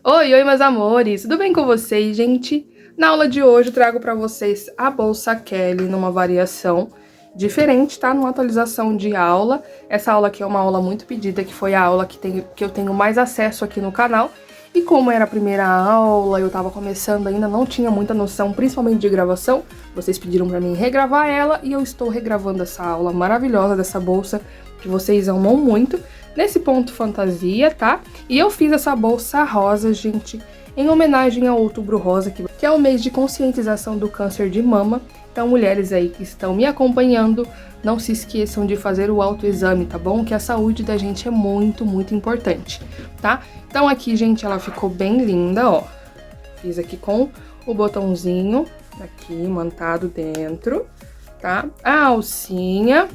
Oi, meus amores, tudo bem com vocês, gente? Na aula de hoje eu trago para vocês a bolsa Kelly numa variação diferente, tá? Numa atualização de aula. Essa aula aqui é uma aula muito pedida, que foi a aula que eu tenho mais acesso aqui no canal. E como era a primeira aula, eu tava começando ainda, não tinha muita noção, principalmente de gravação. Vocês pediram para mim regravar ela e eu estou regravando essa aula maravilhosa dessa bolsa que vocês amam muito, nesse ponto fantasia, tá? E eu fiz essa bolsa rosa, gente, em homenagem ao Outubro Rosa, que é o mês de conscientização do câncer de mama. Então, mulheres aí que estão me acompanhando, não se esqueçam de fazer o autoexame, tá bom? Que a saúde da gente é muito, muito importante, tá? Então aqui, gente, ela ficou bem linda, ó. Fiz aqui com o botãozinho aqui, mantado dentro, tá? A alcinha,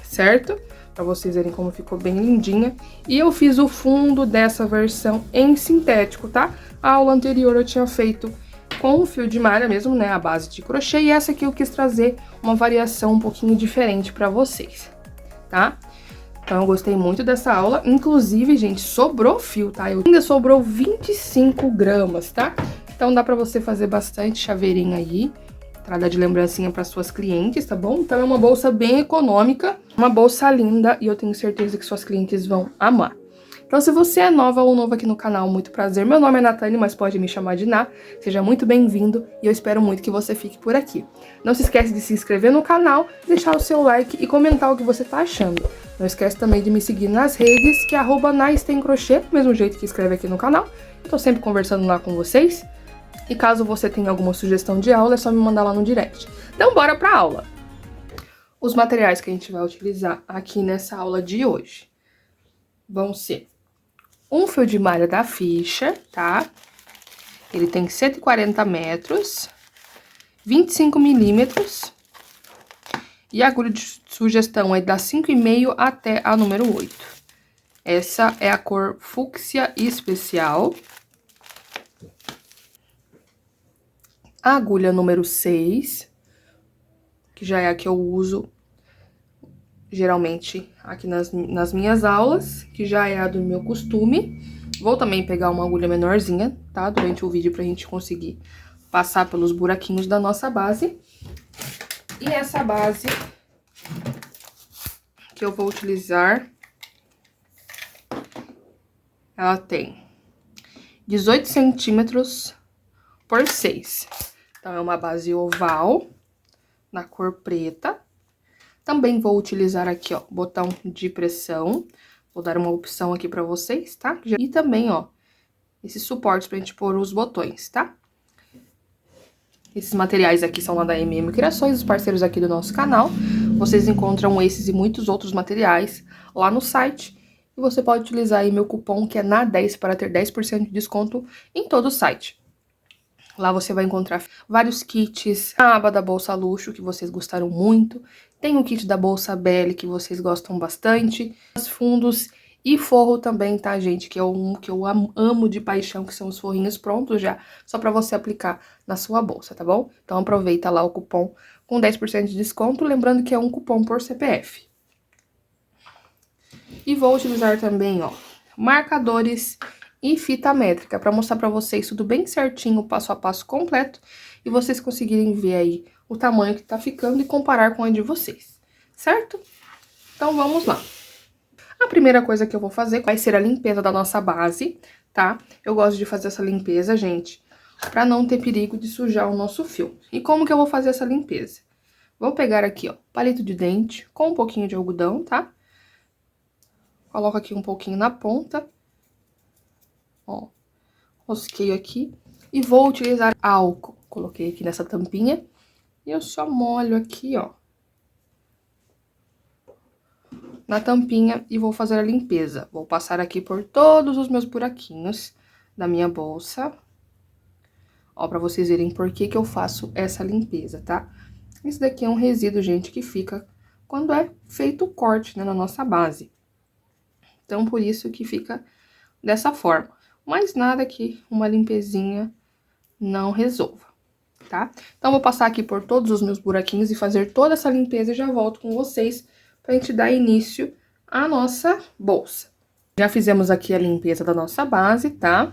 certo? Pra vocês verem como ficou bem lindinha. E eu fiz o fundo dessa versão em sintético, tá? A aula anterior eu tinha feito com o fio de malha mesmo, né? A base de crochê. E essa aqui eu quis trazer uma variação um pouquinho diferente pra vocês, tá? Então eu gostei muito dessa aula. Inclusive, gente, sobrou fio, tá? Ainda sobrou 25 gramas, tá? Então dá pra você fazer bastante chaveirinho aí, pra dar de lembrancinha para suas clientes, tá bom? Então é uma bolsa bem econômica, uma bolsa linda e eu tenho certeza que suas clientes vão amar. Então se você é nova ou novo aqui no canal, muito prazer. Meu nome é Natane, mas pode me chamar de Ná. Seja muito bem-vindo e eu espero muito que você fique por aqui. Não se esquece de se inscrever no canal, deixar o seu like e comentar o que você tá achando. Não esquece também de me seguir nas redes, que é @naistemcrochê, do mesmo jeito que escreve aqui no canal. Eu tô sempre conversando lá com vocês. E caso você tenha alguma sugestão de aula, é só me mandar lá no direct. Então, bora pra aula! Os materiais que a gente vai utilizar aqui nessa aula de hoje vão ser um fio de malha da ficha, tá? Ele tem 140 metros, 25 milímetros, e a agulha de sugestão é da 5,5 até a número 8. Essa é a cor fúcsia especial. A agulha número 6, que já é a que eu uso geralmente aqui nas minhas aulas, que já é a do meu costume. Vou também pegar uma agulha menorzinha, tá? Durante o vídeo pra gente conseguir passar pelos buraquinhos da nossa base. E essa base que eu vou utilizar, ela tem 18 centímetros por 6. Então, é uma base oval, na cor preta. Também vou utilizar aqui, ó, botão de pressão. Vou dar uma opção aqui pra vocês, tá? E também, ó, esses suportes pra gente pôr os botões, tá? Esses materiais aqui são lá da MM Criações, os parceiros aqui do nosso canal. Vocês encontram esses e muitos outros materiais lá no site. E você pode utilizar aí meu cupom, que é NA10, para ter 10% de desconto em todo o site. Lá você vai encontrar vários kits, a aba da bolsa luxo, que vocês gostaram muito. Tem o kit da bolsa Belle, que vocês gostam bastante. Os fundos e forro também, tá, gente? Que é um que eu amo de paixão, que são os forrinhos prontos já, só pra você aplicar na sua bolsa, tá bom? Então aproveita lá o cupom com 10% de desconto, lembrando que é um cupom por CPF. E vou utilizar também, ó, marcadores e fita métrica, para mostrar para vocês tudo bem certinho, passo a passo completo, e vocês conseguirem ver aí o tamanho que tá ficando e comparar com a de vocês, certo? Então, vamos lá. A primeira coisa que eu vou fazer vai ser a limpeza da nossa base, tá? Eu gosto de fazer essa limpeza, gente, para não ter perigo de sujar o nosso fio. E como que eu vou fazer essa limpeza? Vou pegar aqui, ó, palito de dente com um pouquinho de algodão, tá? Coloco aqui um pouquinho na ponta. Ó, rosqueio aqui e vou utilizar álcool. Coloquei aqui nessa tampinha e eu só molho aqui, ó, na tampinha e vou fazer a limpeza. Vou passar aqui por todos os meus buraquinhos da minha bolsa. Ó, pra vocês verem por que que eu faço essa limpeza, tá? Esse daqui é um resíduo, gente, que fica quando é feito o corte, né, na nossa base. Então, por isso que fica dessa forma. Mas nada que uma limpezinha não resolva, tá? Então, vou passar aqui por todos os meus buraquinhos e fazer toda essa limpeza e já volto com vocês pra gente dar início à nossa bolsa. Já fizemos aqui a limpeza da nossa base, tá?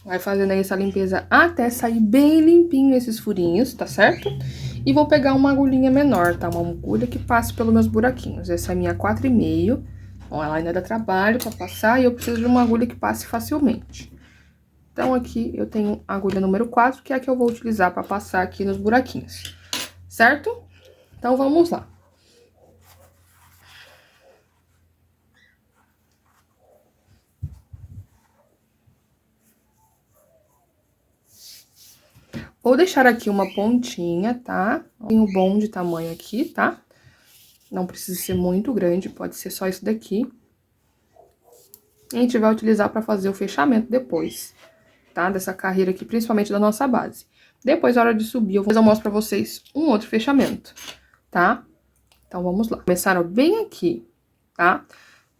Vai fazendo aí essa limpeza até sair bem limpinho esses furinhos, tá certo? E vou pegar uma agulhinha menor, tá? Uma agulha que passe pelos meus buraquinhos. Essa é a minha 4,5. Bom, ela ainda dá trabalho pra passar e eu preciso de uma agulha que passe facilmente. Então, aqui eu tenho a agulha número 4, que é a que eu vou utilizar pra passar aqui nos buraquinhos, certo? Então, vamos lá. Vou deixar aqui uma pontinha, tá? Tem um bom de tamanho aqui, tá? Não precisa ser muito grande, pode ser só isso daqui. E a gente vai utilizar para fazer o fechamento depois, tá? Dessa carreira aqui, principalmente da nossa base. Depois, na hora de subir, eu mostro pra vocês um outro fechamento, tá? Então, vamos lá. Começaram bem aqui, tá?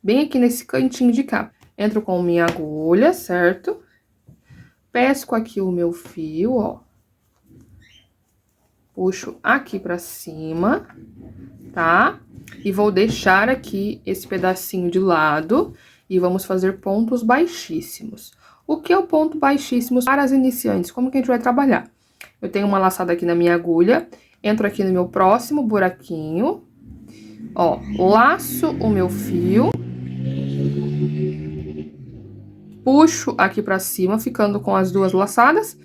Bem aqui nesse cantinho de cá. Entro com minha agulha, certo? Pesco aqui o meu fio, ó. Puxo aqui pra cima, tá? E vou deixar aqui esse pedacinho de lado e vamos fazer pontos baixíssimos. O que é o ponto baixíssimo para as iniciantes? Como que a gente vai trabalhar? Eu tenho uma laçada aqui na minha agulha, entro aqui no meu próximo buraquinho, ó, laço o meu fio, puxo aqui pra cima, ficando com as duas laçadas,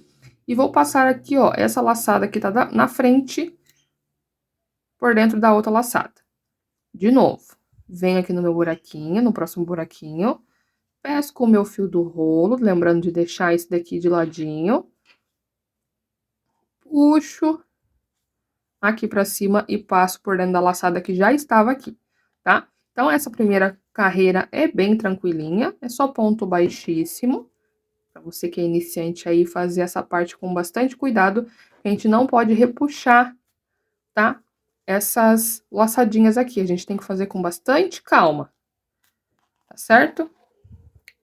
e vou passar aqui, ó, essa laçada que tá na frente, por dentro da outra laçada. De novo, venho aqui no meu buraquinho, no próximo buraquinho, pesco o meu fio do rolo, lembrando de deixar esse daqui de ladinho. Puxo aqui pra cima e passo por dentro da laçada que já estava aqui, tá? Então, essa primeira carreira é bem tranquilinha, é só ponto baixíssimo. Pra você que é iniciante aí, fazer essa parte com bastante cuidado, a gente não pode repuxar, tá? Essas laçadinhas aqui, a gente tem que fazer com bastante calma, tá certo?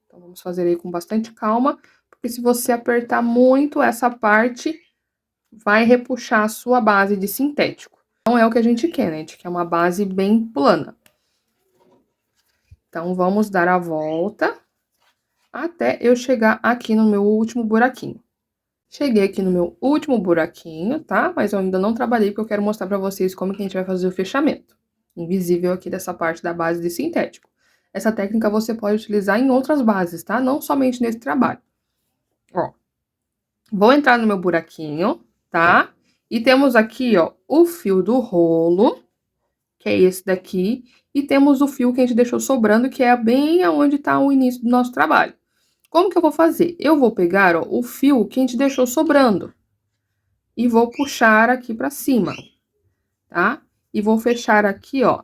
Então, vamos fazer aí com bastante calma, porque se você apertar muito essa parte, vai repuxar a sua base de sintético. Não é o que a gente quer, né? A gente quer uma base bem plana. Então, vamos dar a volta até eu chegar aqui no meu último buraquinho. Cheguei aqui no meu último buraquinho, tá? Mas eu ainda não trabalhei, porque eu quero mostrar pra vocês como que a gente vai fazer o fechamento invisível aqui dessa parte da base de sintético. Essa técnica você pode utilizar em outras bases, tá? Não somente nesse trabalho. Ó, vou entrar no meu buraquinho, tá? E temos aqui, ó, o fio do rolo, que é esse daqui, e temos o fio que a gente deixou sobrando, que é bem aonde tá o início do nosso trabalho. Como que eu vou fazer? Eu vou pegar, ó, o fio que a gente deixou sobrando e vou puxar aqui pra cima, tá? E vou fechar aqui, ó,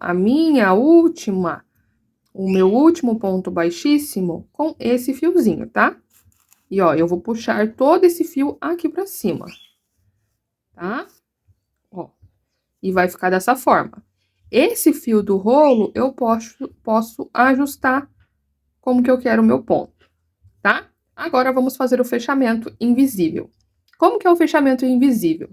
o meu último ponto baixíssimo com esse fiozinho, tá? E, ó, eu vou puxar todo esse fio aqui pra cima, tá? Ó, e vai ficar dessa forma. Esse fio do rolo, eu posso ajustar como que eu quero o meu ponto, tá? Agora, vamos fazer o fechamento invisível. Como que é o fechamento invisível?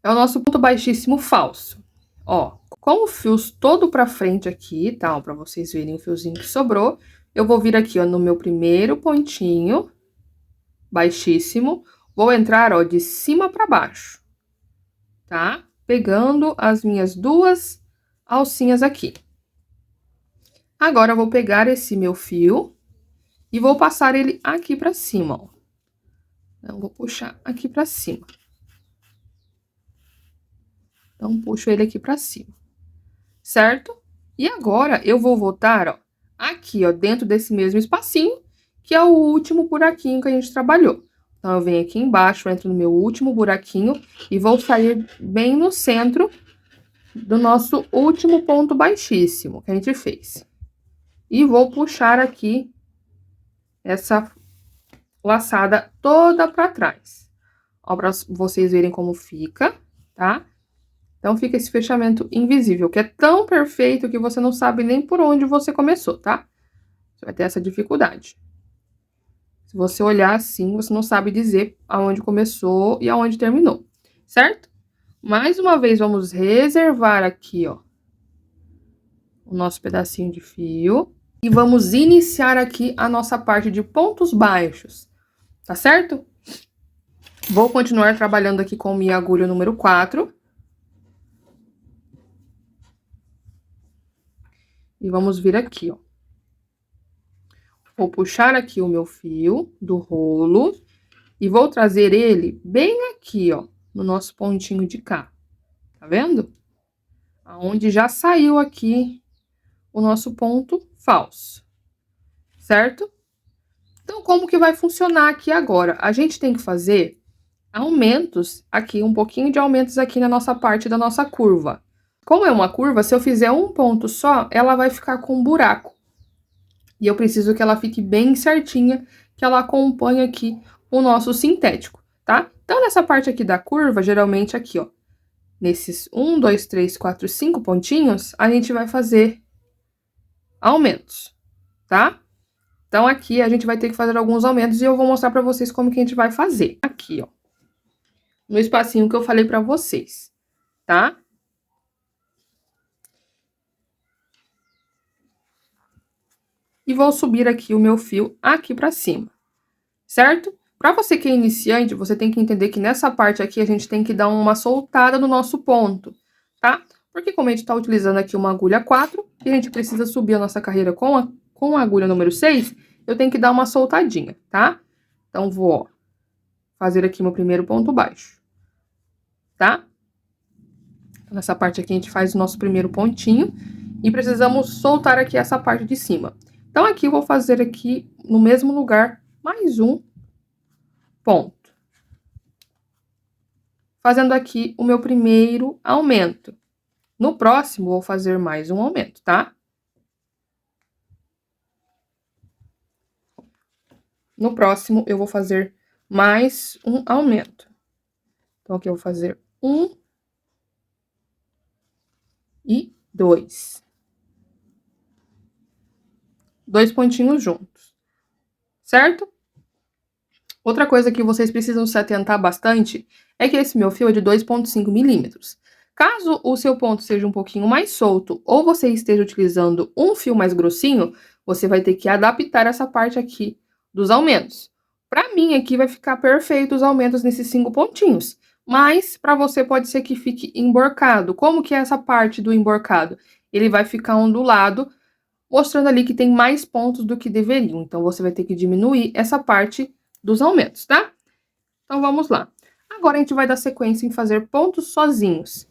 É o nosso ponto baixíssimo falso. Ó, com os fios todo pra frente aqui, tá? Ó, pra vocês verem o fiozinho que sobrou, eu vou vir aqui, ó, no meu primeiro pontinho baixíssimo, vou entrar, ó, de cima pra baixo, tá? Pegando as minhas duas alcinhas aqui. Agora, eu vou pegar esse meu fio e vou passar ele aqui pra cima, ó. Então, vou puxar aqui pra cima. Então, puxo ele aqui pra cima, certo? E agora, eu vou voltar, ó, aqui, ó, dentro desse mesmo espacinho, que é o último buraquinho que a gente trabalhou. Então, eu venho aqui embaixo, entro no meu último buraquinho e vou sair bem no centro do nosso último ponto baixíssimo que a gente fez. E vou puxar aqui essa laçada toda pra trás. Ó, pra vocês verem como fica, tá? Então, fica esse fechamento invisível, que é tão perfeito que você não sabe nem por onde você começou, tá? Você vai ter essa dificuldade. Se você olhar assim, você não sabe dizer aonde começou e aonde terminou, certo? Mais uma vez, vamos reservar aqui, ó, o nosso pedacinho de fio. E vamos iniciar aqui a nossa parte de pontos baixos, tá certo? Vou continuar trabalhando aqui com minha agulha número 4. E vamos vir aqui, ó. Vou puxar aqui o meu fio do rolo e vou trazer ele bem aqui, ó, no nosso pontinho de cá. Tá vendo? Aonde já saiu aqui o nosso ponto falso, certo? Então, como que vai funcionar aqui agora? A gente tem que fazer aumentos aqui, um pouquinho de aumentos aqui na nossa parte da nossa curva. Como é uma curva, se eu fizer um ponto só, ela vai ficar com um buraco. E eu preciso que ela fique bem certinha, que ela acompanhe aqui o nosso sintético, tá? Então, nessa parte aqui da curva, geralmente aqui, ó, nesses 1, 2, 3, 4, 5 pontinhos, a gente vai fazer aumentos, tá? Então, aqui a gente vai ter que fazer alguns aumentos e eu vou mostrar pra vocês como que a gente vai fazer. Aqui, ó, no espacinho que eu falei pra vocês, tá? E vou subir aqui o meu fio aqui pra cima, certo? Pra você que é iniciante, você tem que entender que nessa parte aqui a gente tem que dar uma soltada no nosso ponto, tá? Porque como a gente tá utilizando aqui uma agulha 4, e a gente precisa subir a nossa carreira com a agulha número 6, eu tenho que dar uma soltadinha, tá? Então, vou, ó, fazer aqui meu primeiro ponto baixo, tá? Nessa parte aqui a gente faz o nosso primeiro pontinho e precisamos soltar aqui essa parte de cima. Então, aqui eu vou fazer aqui no mesmo lugar mais um ponto. Fazendo aqui o meu primeiro aumento. No próximo, vou fazer mais um aumento, tá? No próximo, eu vou fazer mais um aumento. Então, aqui eu vou fazer 1 e 2. 2 pontinhos juntos, certo? Outra coisa que vocês precisam se atentar bastante é que esse meu fio é de 2,5 milímetros. Caso o seu ponto seja um pouquinho mais solto ou você esteja utilizando um fio mais grossinho, você vai ter que adaptar essa parte aqui dos aumentos. Para mim, aqui vai ficar perfeito os aumentos nesses 5 pontinhos, mas para você pode ser que fique emborcado. Como que é essa parte do emborcado? Ele vai ficar ondulado, mostrando ali que tem mais pontos do que deveriam. Então, você vai ter que diminuir essa parte dos aumentos, tá? Então, vamos lá. Agora, a gente vai dar sequência em fazer pontos sozinhos.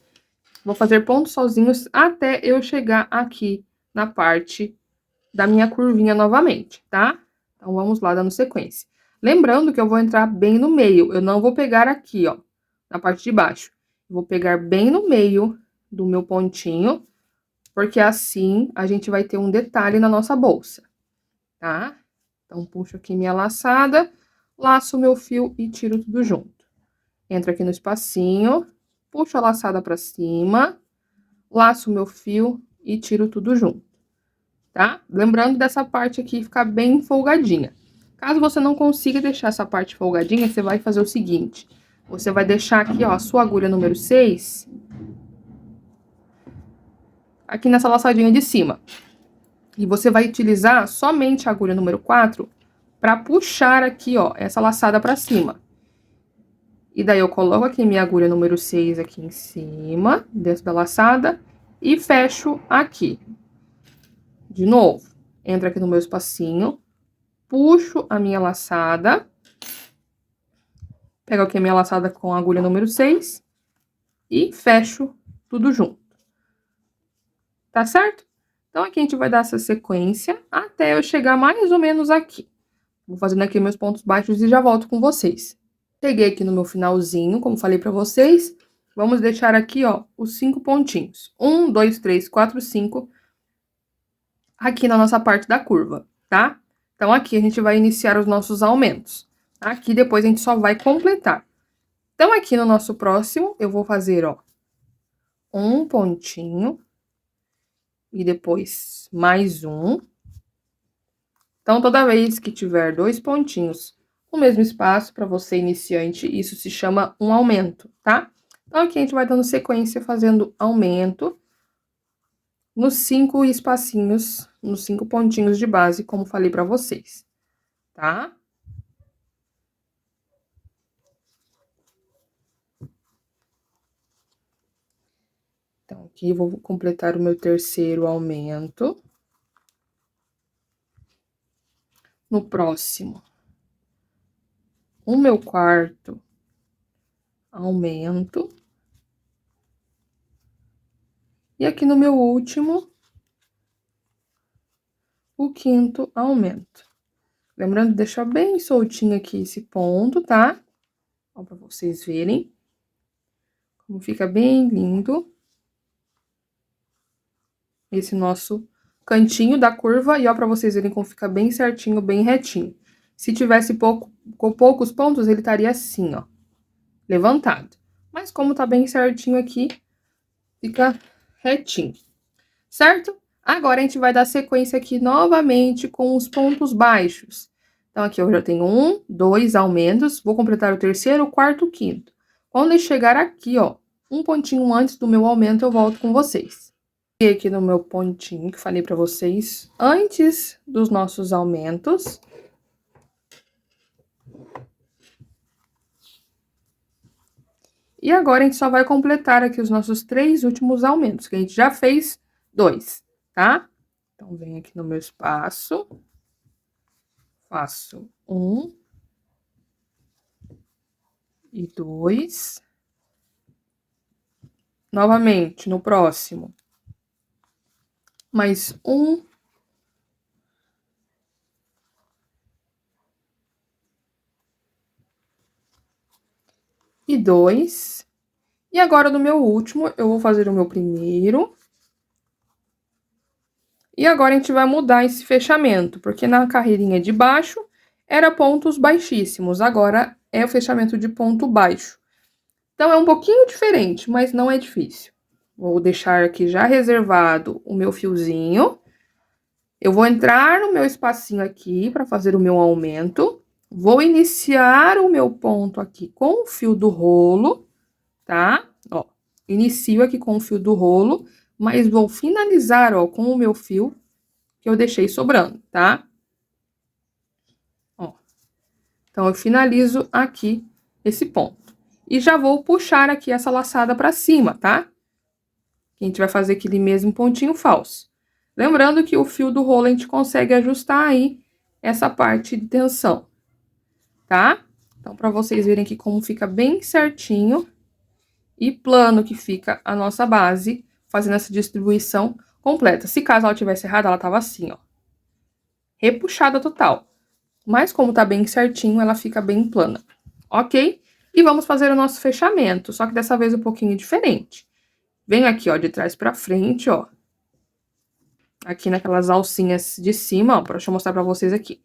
Vou fazer pontos sozinhos até eu chegar aqui na parte da minha curvinha novamente, tá? Então, vamos lá, dando sequência. Lembrando que eu vou entrar bem no meio, eu não vou pegar aqui, ó, na parte de baixo. Eu vou pegar bem no meio do meu pontinho, porque assim a gente vai ter um detalhe na nossa bolsa, tá? Então, puxo aqui minha laçada, laço o meu fio e tiro tudo junto. Entro aqui no espacinho, puxo a laçada pra cima, laço o meu fio e tiro tudo junto, tá? Lembrando dessa parte aqui ficar bem folgadinha. Caso você não consiga deixar essa parte folgadinha, você vai fazer o seguinte. Você vai deixar aqui, ó, a sua agulha número 6... aqui nessa laçadinha de cima. E você vai utilizar somente a agulha número 4 para puxar aqui, ó, essa laçada para cima. E daí eu coloco aqui minha agulha número 6 aqui em cima, dentro da laçada, e fecho aqui. De novo, entro aqui no meu espacinho, puxo a minha laçada, pego aqui a minha laçada com a agulha número 6 e fecho tudo junto. Tá certo? Então, aqui a gente vai dar essa sequência até eu chegar mais ou menos aqui. Vou fazendo aqui meus pontos baixos e já volto com vocês. Cheguei aqui no meu finalzinho, como falei pra vocês. Vamos deixar aqui, ó, os 5 pontinhos. 1, 2, 3, 4, 5. Aqui na nossa parte da curva, tá? Então, aqui a gente vai iniciar os nossos aumentos. Aqui depois a gente só vai completar. Então, aqui no nosso próximo, eu vou fazer, ó, um pontinho. E depois mais um. Então, toda vez que tiver 2 pontinhos no mesmo espaço, para você iniciante, isso se chama um aumento, tá? Então, aqui a gente vai dando sequência fazendo aumento nos 5 espacinhos, nos 5 pontinhos de base, como falei pra vocês, tá? Então, aqui eu vou completar o meu terceiro aumento. No próximo, o meu quarto aumento. E aqui no meu último, o quinto aumento. Lembrando de deixar bem soltinho aqui esse ponto, tá? Ó, pra vocês verem como fica bem lindo esse nosso cantinho da curva. E ó, pra vocês verem como fica bem certinho, bem retinho. Se tivesse com poucos pontos, ele estaria assim, ó, levantado. Mas como tá bem certinho aqui, fica retinho, certo? Agora, a gente vai dar sequência aqui novamente com os pontos baixos. Então, aqui eu já tenho 1, 2 aumentos, vou completar o terceiro, o quarto, o quinto. Quando eu chegar aqui, ó, um pontinho antes do meu aumento, eu volto com vocês. E aqui no meu pontinho que falei pra vocês, antes dos nossos aumentos. E agora, a gente só vai completar aqui os nossos 3 últimos aumentos, que a gente já fez 2, tá? Então, venho aqui no meu espaço, faço 1 e 2. Novamente, no próximo, mais 1 e 2. E agora, no meu último, eu vou fazer o meu primeiro. E agora, a gente vai mudar esse fechamento, porque na carreirinha de baixo era pontos baixíssimos, agora é o fechamento de ponto baixo. Então, é um pouquinho diferente, mas não é difícil. Vou deixar aqui já reservado o meu fiozinho. Eu vou entrar no meu espacinho aqui para fazer o meu aumento. Vou iniciar o meu ponto aqui com o fio do rolo, tá? Ó, inicio aqui com o fio do rolo, mas vou finalizar, ó, com o meu fio que eu deixei sobrando, tá? Ó. Então, eu finalizo aqui esse ponto. E já vou puxar aqui essa laçada pra cima, tá? A gente vai fazer aquele mesmo pontinho falso. Lembrando que o fio do rolo a gente consegue ajustar aí essa parte de tensão, tá? Então, pra vocês verem aqui como fica bem certinho e plano que fica a nossa base, fazendo essa distribuição completa. Se caso ela tivesse errada, ela tava assim, ó, repuxada total. Mas como tá bem certinho, ela fica bem plana, ok? E vamos fazer o nosso fechamento, só que dessa vez um pouquinho diferente. Venho aqui, ó, de trás pra frente, ó. Aqui naquelas alcinhas de cima, ó, deixa eu mostrar pra vocês aqui.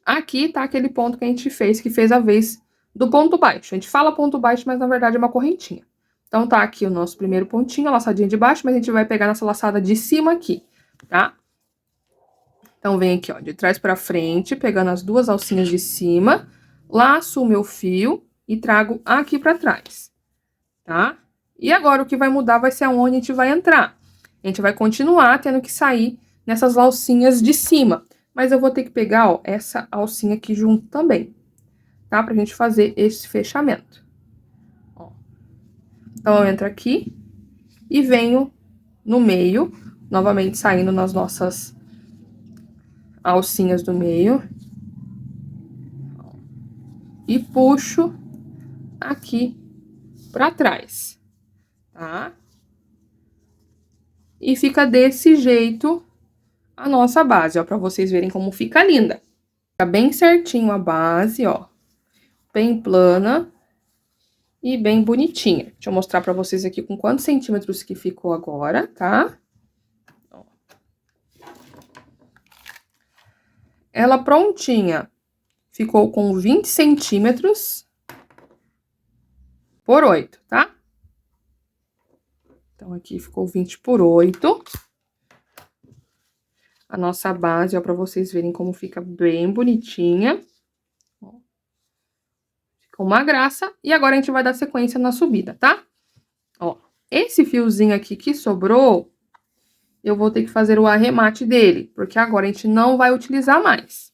Aqui tá aquele ponto que a gente fez, que fez a vez do ponto baixo. A gente fala ponto baixo, mas na verdade é uma correntinha. Então, tá aqui o nosso primeiro pontinho, a laçadinha de baixo, mas a gente vai pegar nessa laçada de cima aqui, tá? Então, vem aqui, ó, de trás pra frente, pegando as duas alcinhas de cima, laço o meu fio e trago aqui pra trás, tá? E agora, o que vai mudar vai ser aonde a gente vai entrar. A gente vai continuar tendo que sair nessas alcinhas de cima. Mas eu vou ter que pegar, ó, essa alcinha aqui junto também, tá? Pra gente fazer esse fechamento. Ó. Então, eu entro aqui e venho no meio, novamente saindo nas nossas alcinhas do meio. E puxo aqui pra trás, tá? E fica desse jeito a nossa base, ó, pra vocês verem como fica linda. Fica bem certinho a base, ó, bem plana e bem bonitinha. Deixa eu mostrar pra vocês aqui com quantos centímetros que ficou agora, tá? Ó. Ela prontinha ficou com 20 centímetros por 8, tá? Então, aqui ficou 20 por 8. A nossa base, ó, pra vocês verem como fica bem bonitinha. Ó. Ficou uma graça. E agora, a gente vai dar sequência na subida, tá? Ó, esse fiozinho aqui que sobrou, eu vou ter que fazer o arremate dele, porque agora a gente não vai utilizar mais.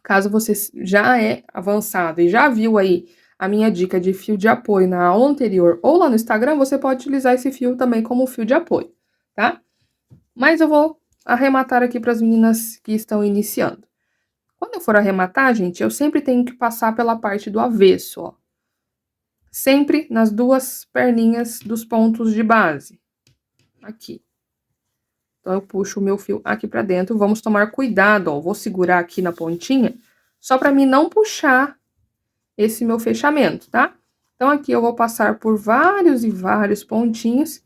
Caso você já é avançado e já viu aí a minha dica de fio de apoio na aula anterior ou lá no Instagram, você pode utilizar esse fio também como fio de apoio, tá? Mas eu vou arrematar aqui para as meninas que estão iniciando. Quando eu for arrematar, gente, eu sempre tenho que passar pela parte do avesso, ó. Sempre nas duas perninhas dos pontos de base. Aqui. Então, eu puxo o meu fio aqui pra dentro. Vamos tomar cuidado, ó. Vou segurar aqui na pontinha, só pra mim não puxar esse meu fechamento, tá? Então, aqui eu vou passar por vários e vários pontinhos.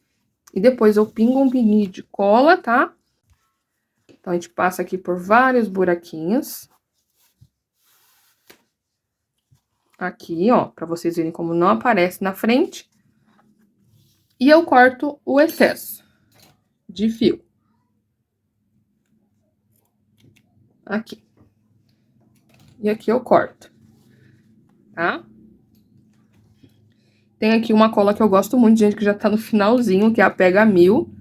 E depois eu pingo um pinguinho de cola, tá? Então, a gente passa aqui por vários buraquinhos. Aqui, ó, pra vocês verem como não aparece na frente. E eu corto o excesso de fio. Aqui. E aqui eu corto, tá? Tem aqui uma cola que eu gosto muito, gente, que já tá no finalzinho, que é a Pega 1000,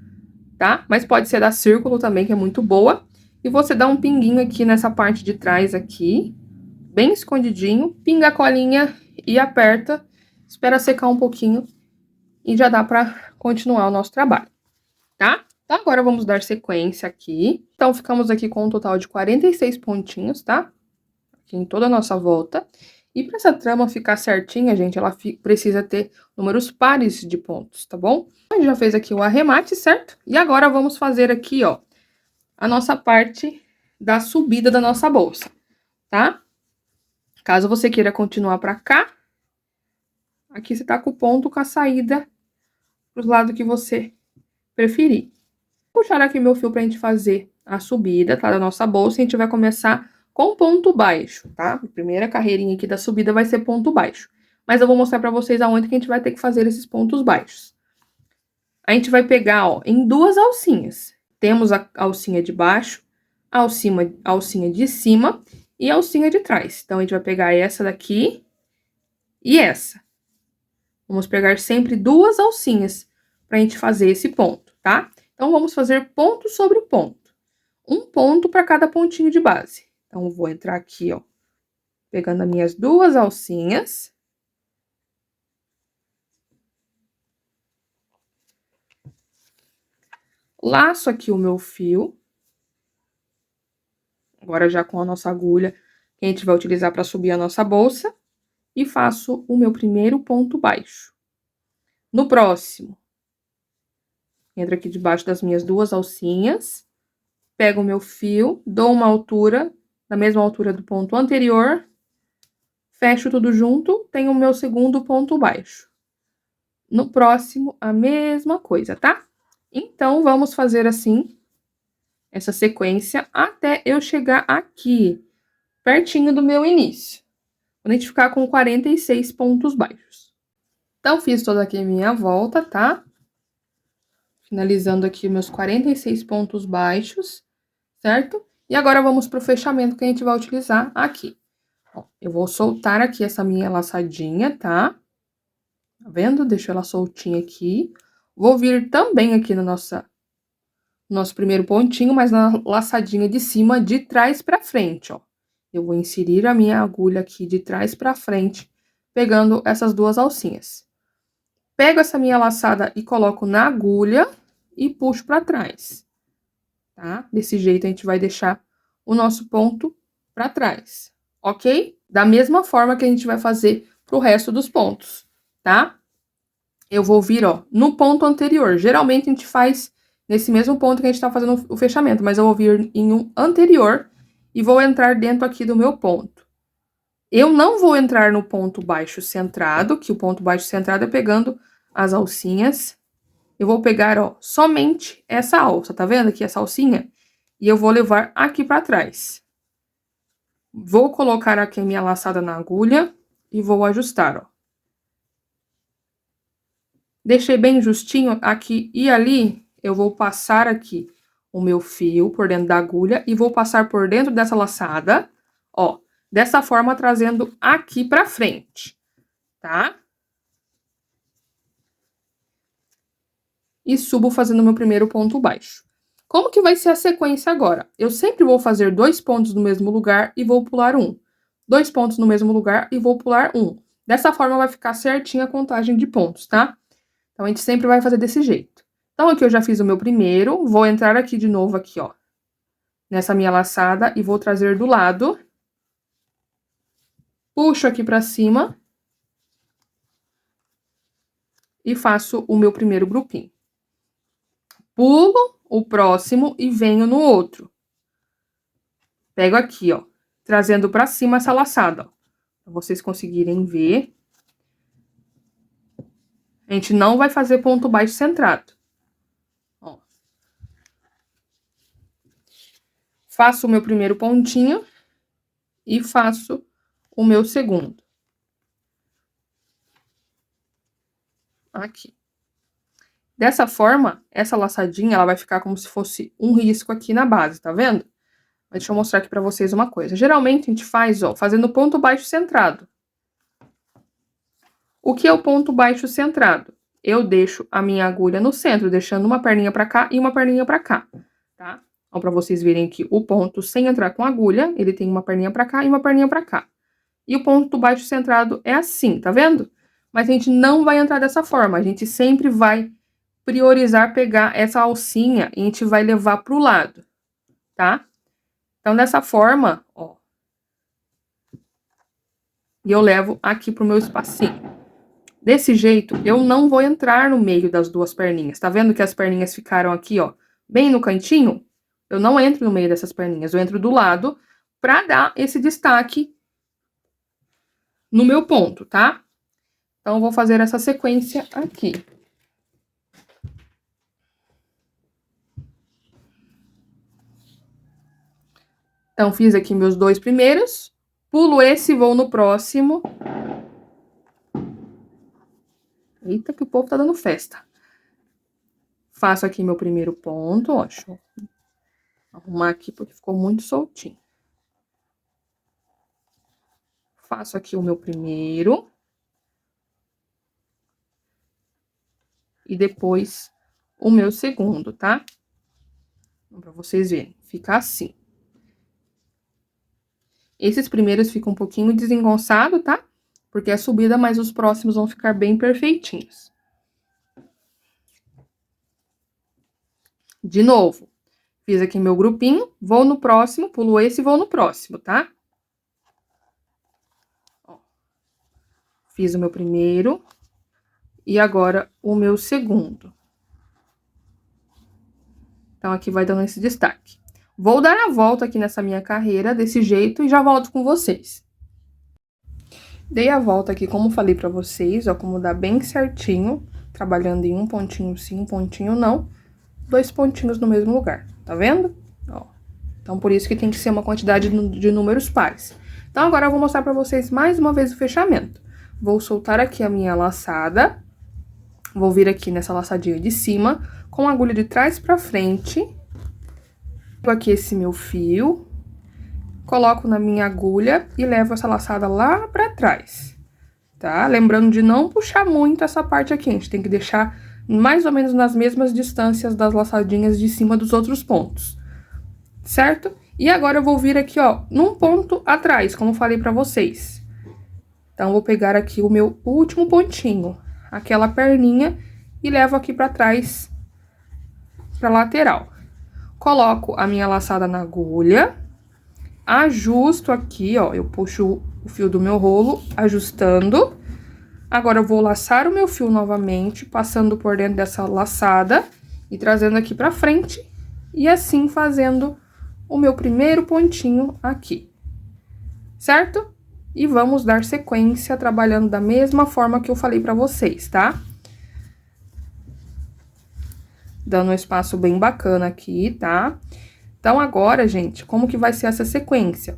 tá? Mas pode ser da Círculo também, que é muito boa. E você dá um pinguinho aqui nessa parte de trás aqui, bem escondidinho, pinga a colinha e aperta, espera secar um pouquinho e já dá pra continuar o nosso trabalho, tá? Então, agora vamos dar sequência aqui. Então, ficamos aqui com um total de 46 pontinhos, tá? Aqui em toda a nossa volta. E para essa trama ficar certinha, gente, ela precisa ter números pares de pontos, tá bom? A gente já fez aqui o arremate, certo? E agora vamos fazer aqui, ó, a nossa parte da subida da nossa bolsa, tá? Caso você queira continuar para cá, aqui você tá com o ponto com a saída pros lados que você preferir. Vou puxar aqui meu fio pra gente fazer a subida, tá? Da nossa bolsa, e a gente vai começar com ponto baixo, tá? A primeira carreirinha aqui da subida vai ser ponto baixo. Mas eu vou mostrar pra vocês aonde que a gente vai ter que fazer esses pontos baixos. A gente vai pegar, ó, em duas alcinhas. Temos a alcinha de baixo, a alcinha de cima e a alcinha de trás. Então, a gente vai pegar essa daqui e essa. Vamos pegar sempre duas alcinhas pra gente fazer esse ponto, tá? Então, vamos fazer ponto sobre ponto. Um ponto para cada pontinho de base. Então, eu vou entrar aqui, ó, pegando as minhas duas alcinhas. Laço aqui o meu fio. Agora, já com a nossa agulha, que a gente vai utilizar para subir a nossa bolsa. E faço o meu primeiro ponto baixo. No próximo, entro aqui debaixo das minhas duas alcinhas. Pego o meu fio, dou uma altura, da mesma altura do ponto anterior. Fecho tudo junto, tenho o meu segundo ponto baixo. No próximo, a mesma coisa, tá? Então, vamos fazer assim, essa sequência, até eu chegar aqui, pertinho do meu início. Quando a gente ficar com 46 pontos baixos. Então, fiz toda aqui a minha volta, tá? Finalizando aqui meus 46 pontos baixos, certo? E agora, vamos pro fechamento que a gente vai utilizar aqui. Ó, eu vou soltar aqui essa minha laçadinha, tá? Tá vendo? Deixo ela soltinha aqui. Vou vir também aqui no nosso primeiro pontinho, mas na laçadinha de cima, de trás pra frente, ó. Eu vou inserir a minha agulha aqui de trás pra frente, pegando essas duas alcinhas. Pego essa minha laçada e coloco na agulha e puxo pra trás, tá? Desse jeito, a gente vai deixar o nosso ponto pra trás, ok? Da mesma forma que a gente vai fazer pro resto dos pontos, tá? Eu vou vir, ó, no ponto anterior. Geralmente, a gente faz nesse mesmo ponto que a gente tá fazendo o fechamento, mas eu vou vir em um anterior e vou entrar dentro aqui do meu ponto. Eu não vou entrar no ponto baixo centrado, que o ponto baixo centrado é pegando as alcinhas. Eu vou pegar, ó, somente essa alça, tá vendo aqui essa alcinha? E eu vou levar aqui pra trás. Vou colocar aqui a minha laçada na agulha e vou ajustar, ó. Deixei bem justinho aqui e ali, eu vou passar aqui o meu fio por dentro da agulha e vou passar por dentro dessa laçada, ó, dessa forma trazendo aqui pra frente, tá? e subo fazendo meu primeiro ponto baixo. Como que vai ser a sequência agora? Eu sempre vou fazer 2 pontos no mesmo lugar e vou pular um. 2 pontos no mesmo lugar e vou pular um. Dessa forma vai ficar certinha a contagem de pontos, tá? Então, a gente sempre vai fazer desse jeito. Então, aqui eu já fiz o meu primeiro, vou entrar aqui de novo aqui, ó, nessa minha laçada e vou trazer do lado. Puxo aqui pra cima. E faço o meu primeiro grupinho. Pulo o próximo e venho no outro. Pego aqui, ó, trazendo pra cima essa laçada, ó, pra vocês conseguirem ver. A gente não vai fazer ponto baixo centrado. Ó. Faço o meu primeiro pontinho e faço o meu segundo. Aqui. Dessa forma, essa laçadinha, ela vai ficar como se fosse um risco aqui na base, tá vendo? Mas deixa eu mostrar aqui pra vocês uma coisa. Geralmente, a gente faz, ó, fazendo ponto baixo centrado. O que é o ponto baixo centrado? Eu deixo a minha agulha no centro, deixando uma perninha pra cá e uma perninha pra cá, tá? Então, pra vocês verem que o ponto sem entrar com agulha, ele tem uma perninha pra cá e uma perninha pra cá. E o ponto baixo centrado é assim, tá vendo? Mas a gente não vai entrar dessa forma, a gente sempre vai priorizar pegar essa alcinha e a gente vai levar pro lado, tá? Então, dessa forma, ó, e eu levo aqui pro meu espacinho. Desse jeito, eu não vou entrar no meio das duas perninhas. Tá vendo que as perninhas ficaram aqui, ó, bem no cantinho? Eu não entro no meio dessas perninhas, eu entro do lado pra dar esse destaque no meu ponto, tá? Então, eu vou fazer essa sequência aqui. Então, fiz aqui meus 2 primeiros, pulo esse e vou no próximo. Eita, que o povo tá dando festa. Faço aqui meu primeiro ponto, ó, deixa eu arrumar aqui porque ficou muito soltinho. Faço aqui o meu primeiro. E depois o meu segundo, tá? Então, pra vocês verem, fica assim. Esses primeiros ficam um pouquinho desengonçados, tá? Porque é subida, mas os próximos vão ficar bem perfeitinhos. De novo, fiz aqui meu grupinho, vou no próximo, pulo esse e vou no próximo, tá? Ó, fiz o meu primeiro e agora o meu segundo. Então, aqui vai dando esse destaque. Vou dar a volta aqui nessa minha carreira desse jeito e já volto com vocês. Dei a volta aqui, como falei pra vocês, ó, como dá bem certinho, trabalhando em um pontinho sim, um pontinho não, 2 pontinhos no mesmo lugar, tá vendo? Ó, então, por isso que tem que ser uma quantidade de números pares. Então, agora eu vou mostrar pra vocês mais uma vez o fechamento. Vou soltar aqui a minha laçada, vou vir aqui nessa laçadinha de cima, com a agulha de trás pra frente, pego aqui esse meu fio, coloco na minha agulha e levo essa laçada lá pra trás, tá? Lembrando de não puxar muito essa parte aqui, a gente tem que deixar mais ou menos nas mesmas distâncias das laçadinhas de cima dos outros pontos, certo? E agora eu vou vir aqui, ó, num ponto atrás, como falei pra vocês. Então, vou pegar aqui o meu último pontinho, aquela perninha, e levo aqui pra trás, pra lateral. Coloco a minha laçada na agulha, ajusto aqui, ó, eu puxo o fio do meu rolo, ajustando. Agora, eu vou laçar o meu fio novamente, passando por dentro dessa laçada e trazendo aqui pra frente, e assim fazendo o meu primeiro pontinho aqui, certo? E vamos dar sequência trabalhando da mesma forma que eu falei pra vocês, tá? Dando um espaço bem bacana aqui, tá? Então, agora, gente, como que vai ser essa sequência?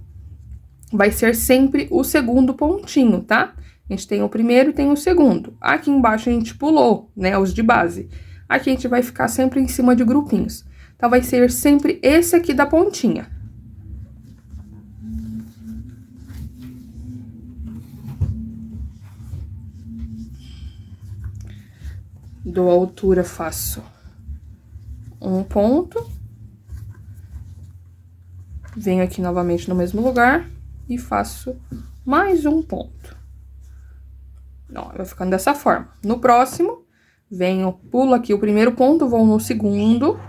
Vai ser sempre o segundo pontinho, tá? A gente tem o primeiro e tem o segundo. Aqui embaixo a gente pulou, né, os de base. Aqui a gente vai ficar sempre em cima de grupinhos. Então, vai ser sempre esse aqui da pontinha. Dou a altura, faço um ponto. Venho aqui novamente no mesmo lugar e faço mais um ponto. Ó, vai ficando dessa forma. No próximo, venho, pulo aqui o primeiro ponto, vou no segundo.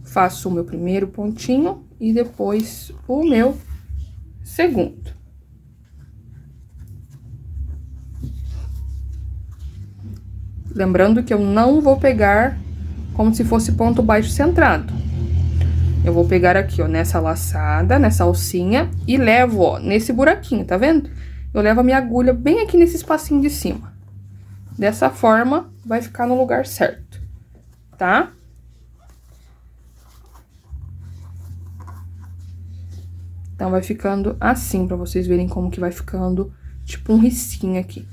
Faço o meu primeiro pontinho e depois o meu segundo. Lembrando que eu não vou pegar como se fosse ponto baixo centrado. Eu vou pegar aqui, ó, nessa laçada, nessa alcinha, e levo, ó, nesse buraquinho, tá vendo? Eu levo a minha agulha bem aqui nesse espacinho de cima. Dessa forma, vai ficar no lugar certo, tá? Então, vai ficando assim, pra vocês verem como que vai ficando, tipo um risquinho aqui,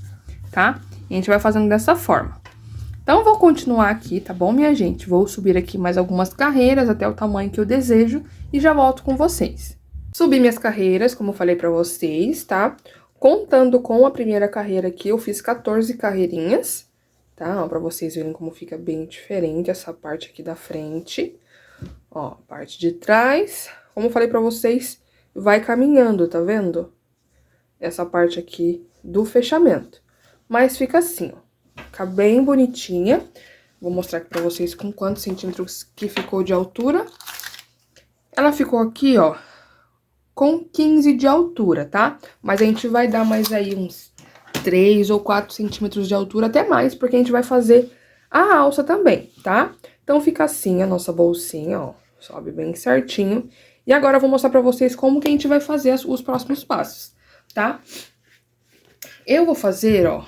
tá? E a gente vai fazendo dessa forma. Então, eu vou continuar aqui, tá bom, minha gente? Vou subir aqui mais algumas carreiras até o tamanho que eu desejo e já volto com vocês. Subi minhas carreiras, como eu falei pra vocês, tá? Contando com a primeira carreira aqui, eu fiz 14 carreirinhas, tá? Ó, pra vocês verem como fica bem diferente essa parte aqui da frente. Ó, parte de trás, como eu falei pra vocês, vai caminhando, tá vendo? Essa parte aqui do fechamento. Mas fica assim, ó. Fica bem bonitinha. Vou mostrar aqui pra vocês com quantos centímetros que ficou de altura. Ela ficou aqui, ó, com 15 de altura, tá? Mas a gente vai dar mais aí uns 3 ou 4 centímetros de altura, até mais, porque a gente vai fazer a alça também, tá? Então, fica assim a nossa bolsinha, ó, sobe bem certinho. E agora eu vou mostrar pra vocês como que a gente vai fazer os próximos passos, tá? Eu vou fazer, ó,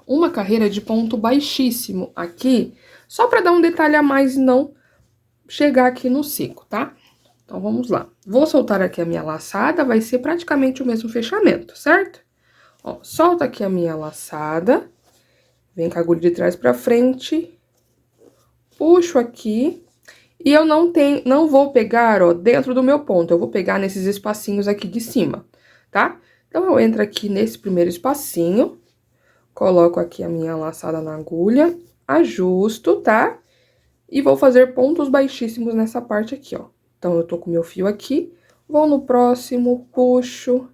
uma carreira de ponto baixíssimo aqui, só pra dar um detalhe a mais e não chegar aqui no seco, tá? Então, vamos lá. Vou soltar aqui a minha laçada, vai ser praticamente o mesmo fechamento, certo? Ó, solta aqui a minha laçada, vem com a agulha de trás pra frente, puxo aqui, e eu não vou pegar, ó, dentro do meu ponto, eu vou pegar nesses espacinhos aqui de cima, tá? Então, eu entro aqui nesse primeiro espacinho, coloco aqui a minha laçada na agulha, ajusto, tá? E vou fazer pontos baixíssimos nessa parte aqui, ó. Então, eu tô com o meu fio aqui, vou no próximo, puxo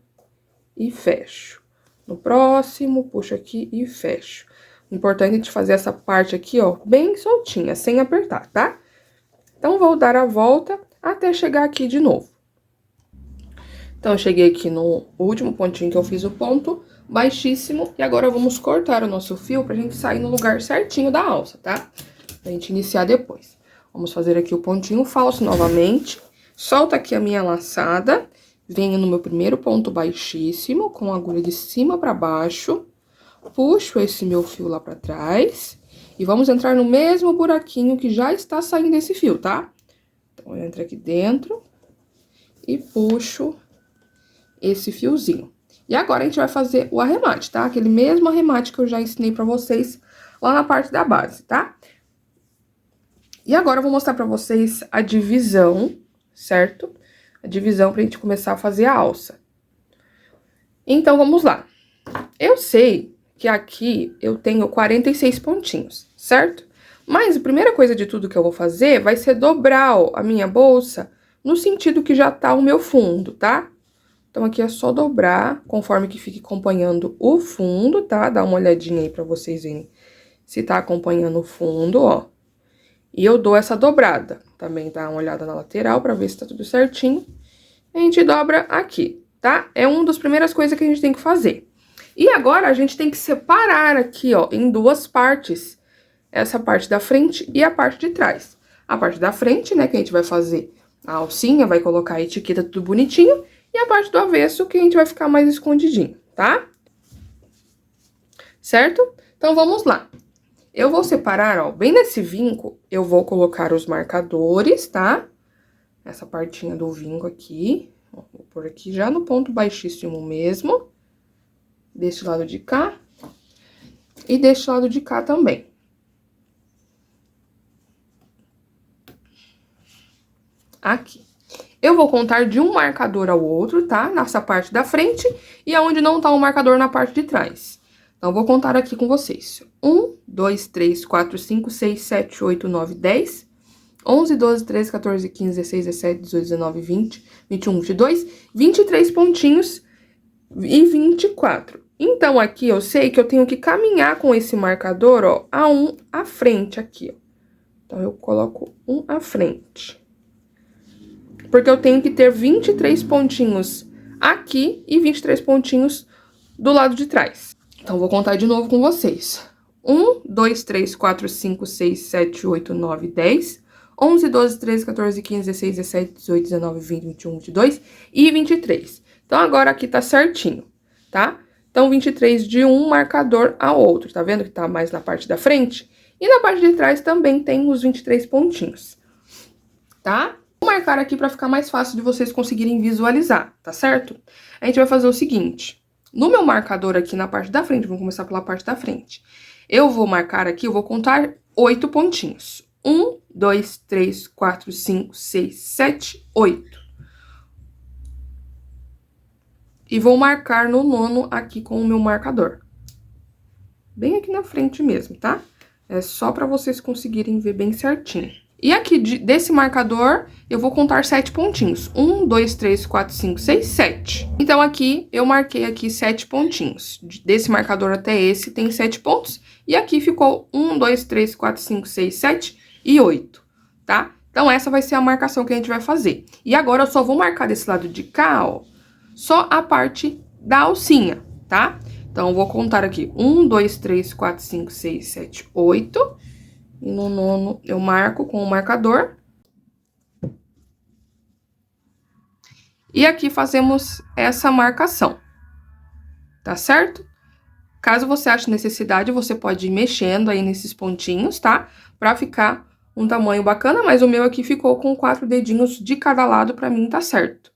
e fecho. No próximo, puxo aqui e fecho. O importante é a gente fazer essa parte aqui, ó, bem soltinha, sem apertar, tá? Então, vou dar a volta até chegar aqui de novo. Então, eu cheguei aqui no último pontinho que eu fiz o ponto baixíssimo. E agora, vamos cortar o nosso fio pra gente sair no lugar certinho da alça, tá? Pra gente iniciar depois. Vamos fazer aqui o pontinho falso novamente. Solta aqui a minha laçada. Venho no meu primeiro ponto baixíssimo, com a agulha de cima pra baixo. Puxo esse meu fio lá pra trás. E vamos entrar no mesmo buraquinho que já está saindo esse fio, tá? Então, eu entro aqui dentro e puxo esse fiozinho. E agora, a gente vai fazer o arremate, tá? Aquele mesmo arremate que eu já ensinei pra vocês lá na parte da base, tá? E agora, eu vou mostrar pra vocês a divisão, certo? A divisão pra gente começar a fazer a alça. Então, vamos lá. Eu sei que aqui eu tenho 46 pontinhos, certo? Mas a primeira coisa de tudo que eu vou fazer vai ser dobrar, ó, a minha bolsa no sentido que já tá o meu fundo, tá? Então, aqui é só dobrar, conforme que fique acompanhando o fundo, tá? Dá uma olhadinha aí pra vocês verem se tá acompanhando o fundo, ó. E eu dou essa dobrada. Também dá uma olhada na lateral pra ver se tá tudo certinho. A gente dobra aqui, tá? É uma das primeiras coisas que a gente tem que fazer. E agora, a gente tem que separar aqui, ó, em duas partes. Essa parte da frente e a parte de trás. A parte da frente, né, que a gente vai fazer a alcinha, vai colocar a etiqueta tudo bonitinho. E a parte do avesso, que a gente vai ficar mais escondidinho, tá? Certo? Então, vamos lá. Eu vou separar, ó, bem nesse vinco, eu vou colocar os marcadores, tá? Essa partinha do vinco aqui. Ó, vou pôr aqui já no ponto baixíssimo mesmo. Desse lado de cá. E desse lado de cá também. Aqui. Eu vou contar de um marcador ao outro, tá? Nessa parte da frente e aonde não tá o marcador na parte de trás. Então, eu vou contar aqui com vocês. 1, 2, 3, 4, 5, 6, 7, 8, 9, 10, 11, 12, 13, 14, 15, 16, 17, 18, 19, 20, 21, 22, 23 pontinhos e 24. Então, aqui eu sei que eu tenho que caminhar com esse marcador, ó, a um à frente aqui, ó. Então, eu coloco um à frente. Porque eu tenho que ter 23 pontinhos aqui e 23 pontinhos do lado de trás. Então, vou contar de novo com vocês. 1, 2, 3, 4, 5, 6, 7, 8, 9, 10, 11, 12, 13, 14, 15, 16, 17, 18, 19, 20, 21, 22 e 23. Então, agora aqui tá certinho, tá? Então, 23 de um marcador ao outro, tá vendo que tá mais na parte da frente? E na parte de trás também tem os 23 pontinhos, tá? Vou marcar aqui pra ficar mais fácil de vocês conseguirem visualizar, tá certo? A gente vai fazer o seguinte, no meu marcador aqui na parte da frente, vamos começar pela parte da frente, eu vou marcar aqui, eu vou contar 8 pontinhos. 1, 2, 3, 4, 5, 6, 7, 8. E vou marcar no nono aqui com o meu marcador. Bem aqui na frente mesmo, tá? É só pra vocês conseguirem ver bem certinho. E aqui desse marcador, eu vou contar 7 pontinhos. 1, 2, 3, 4, 5, 6, 7. Então, aqui, eu marquei aqui 7 pontinhos. Desse marcador até esse tem 7 pontos. E aqui ficou 1, 2, 3, 4, 5, 6, 7 e 8, tá? Então, essa vai ser a marcação que a gente vai fazer. E agora, eu só vou marcar desse lado de cá, ó, só a parte da alcinha, tá? Então, eu vou contar aqui 1, 2, 3, 4, 5, 6, 7, 8. E no nono, eu marco com o marcador. E aqui fazemos essa marcação, tá certo? Caso você ache necessidade, você pode ir mexendo aí nesses pontinhos, tá? Pra ficar um tamanho bacana, mas o meu aqui ficou com 4 dedinhos de cada lado, pra mim tá certo.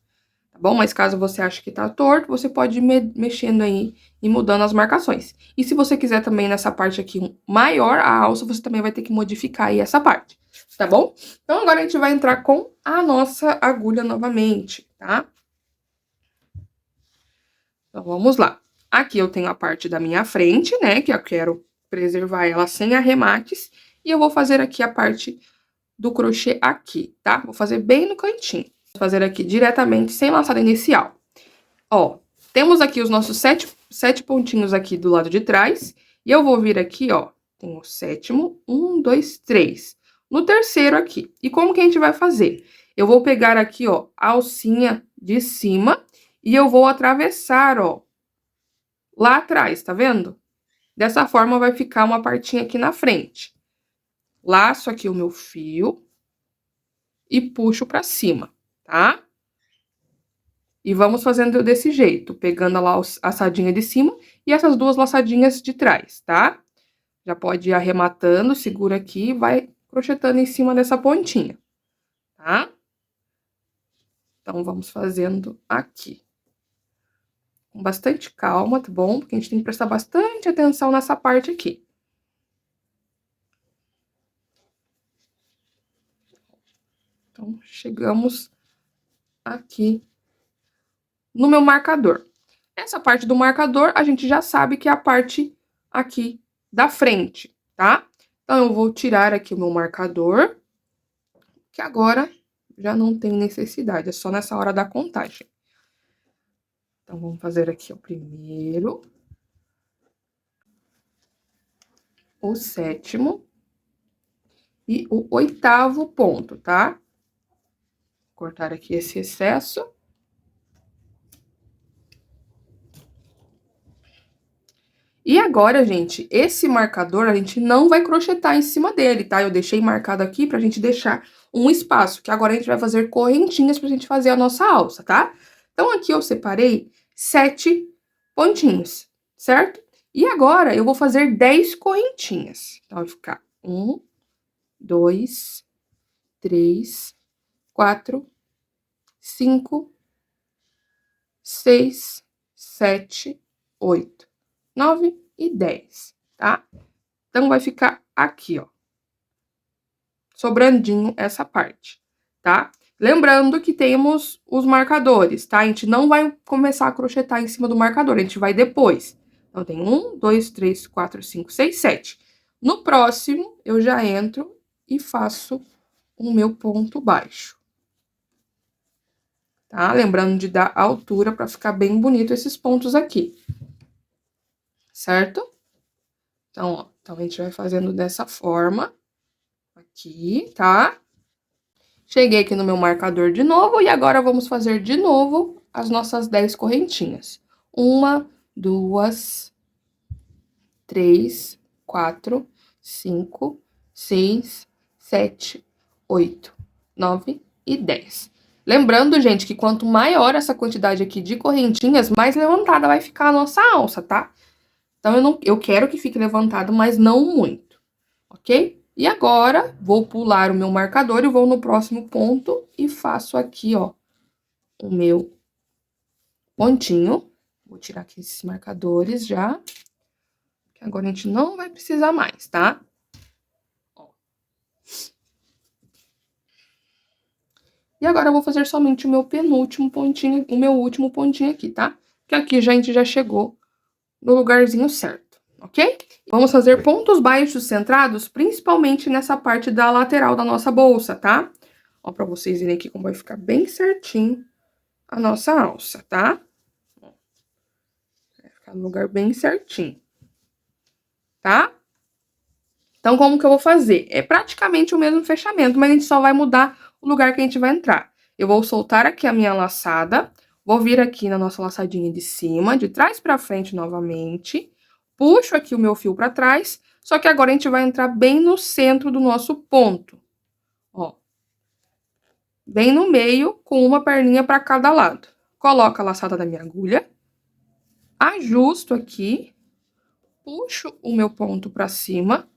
Tá bom? Mas caso você ache que tá torto, você pode ir mexendo aí e mudando as marcações. E se você quiser também nessa parte aqui maior, a alça, você também vai ter que modificar aí essa parte, tá bom? Então, agora a gente vai entrar com a nossa agulha novamente, tá? Então, vamos lá. Aqui eu tenho a parte da minha frente, né, que eu quero preservar ela sem arremates. E eu vou fazer aqui a parte do crochê aqui, tá? Vou fazer bem no cantinho. Vou fazer aqui diretamente, sem laçada inicial. Ó, temos aqui os nossos 7 pontinhos aqui do lado de trás. E eu vou vir aqui, ó, tem o sétimo, 1, 2, 3. No terceiro aqui. E como que a gente vai fazer? Eu vou pegar aqui, ó, a alcinha de cima e eu vou atravessar, ó, lá atrás, tá vendo? Dessa forma vai ficar uma partinha aqui na frente. Laço aqui o meu fio e puxo pra cima, tá? E vamos fazendo desse jeito, pegando a laçadinha de cima e essas duas laçadinhas de trás, tá? Já pode ir arrematando, segura aqui e vai crochetando em cima dessa pontinha, tá? Então, vamos fazendo aqui. Com bastante calma, tá bom? Porque a gente tem que prestar bastante atenção nessa parte aqui. Então, chegamos aqui no meu marcador. Essa parte do marcador, a gente já sabe que é a parte aqui da frente, tá? Então, eu vou tirar aqui o meu marcador, que agora já não tem necessidade, é só nessa hora da contagem. Então, vamos fazer aqui o primeiro, o sétimo e o 8º ponto, tá? Vou cortar aqui esse excesso. E agora, gente, esse marcador a gente não vai crochetar em cima dele, tá? Eu deixei marcado aqui pra gente deixar um espaço, que agora a gente vai fazer correntinhas pra gente fazer a nossa alça, tá? Então, aqui eu separei 7 pontinhos, certo? E agora, eu vou fazer 10 correntinhas. Então, vai ficar 1, 2, 3, 4, 5, 6, 7, 8, 9 e 10, tá? Então, vai ficar aqui, ó, sobrandinho essa parte, tá? Lembrando que temos os marcadores, tá? A gente não vai começar a crochetar em cima do marcador, a gente vai depois, Então, tem 1, 2, 3, 4, 5, 6, 7. No próximo, eu já entro e faço o meu ponto baixo. Tá? Lembrando de dar altura para ficar bem bonito esses pontos aqui. Certo? Então, ó, então a gente vai fazendo dessa forma. Aqui, tá? Cheguei aqui no meu marcador de novo e agora vamos fazer de novo as nossas 10 correntinhas. 1, 2, 3, 4, 5, 6, 7, 8, 9 e 10. Lembrando, gente, que quanto maior essa quantidade aqui de correntinhas, mais levantada vai ficar a nossa alça, tá? Então, eu quero que fique levantado, mas não muito, ok? E agora, vou pular o meu marcador e vou no próximo ponto e faço aqui, ó, o meu pontinho. Vou tirar aqui esses marcadores já, que agora a gente não vai precisar mais, tá? Ó. E agora eu vou fazer somente o meu penúltimo pontinho, o meu último pontinho aqui, tá? Que aqui a gente já chegou no lugarzinho certo, ok? Vamos fazer pontos baixos centrados, principalmente nessa parte da lateral da nossa bolsa, tá? Ó, pra vocês verem aqui como vai ficar bem certinho a nossa alça, tá? Vai ficar no lugar bem certinho, tá? Então, como que eu vou fazer? É praticamente o mesmo fechamento, mas a gente só vai mudar o lugar que a gente vai entrar. Eu vou soltar aqui a minha laçada, vou vir aqui na nossa laçadinha de cima, de trás pra frente novamente, puxo aqui o meu fio pra trás, só que agora a gente vai entrar bem no centro do nosso ponto, ó. Bem no meio, com uma perninha pra cada lado. Coloco a laçada da minha agulha, ajusto aqui, puxo o meu ponto pra cima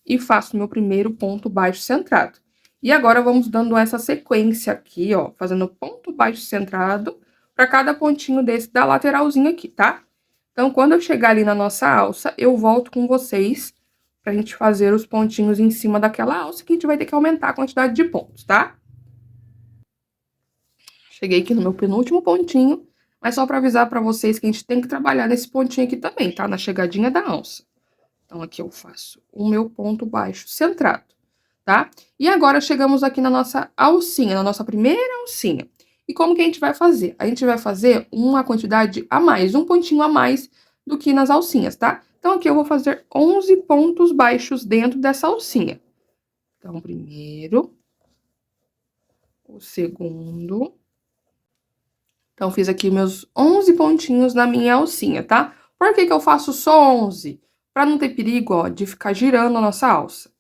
e faço meu primeiro ponto baixo centrado. E agora, vamos dando essa sequência aqui, ó, fazendo ponto baixo centrado para cada pontinho desse da lateralzinha aqui, tá? Então, quando eu chegar ali na nossa alça, eu volto com vocês pra gente fazer os pontinhos em cima daquela alça, que a gente vai ter que aumentar a quantidade de pontos, tá? Cheguei aqui no meu penúltimo pontinho, mas só pra avisar pra vocês que a gente tem que trabalhar nesse pontinho aqui também, tá? Na chegadinha da alça. Então, aqui eu faço o meu ponto baixo centrado, tá? E agora, chegamos aqui na nossa alcinha, na nossa primeira alcinha. E como que a gente vai fazer? A gente vai fazer uma quantidade a mais, um pontinho a mais do que nas alcinhas, tá? Então, aqui eu vou fazer 11 pontos baixos dentro dessa alcinha. Então, o primeiro, o segundo. Então, fiz aqui meus 11 pontinhos na minha alcinha, tá? Por que que eu faço só 11? Pra não ter perigo, ó, de ficar girando a nossa alça.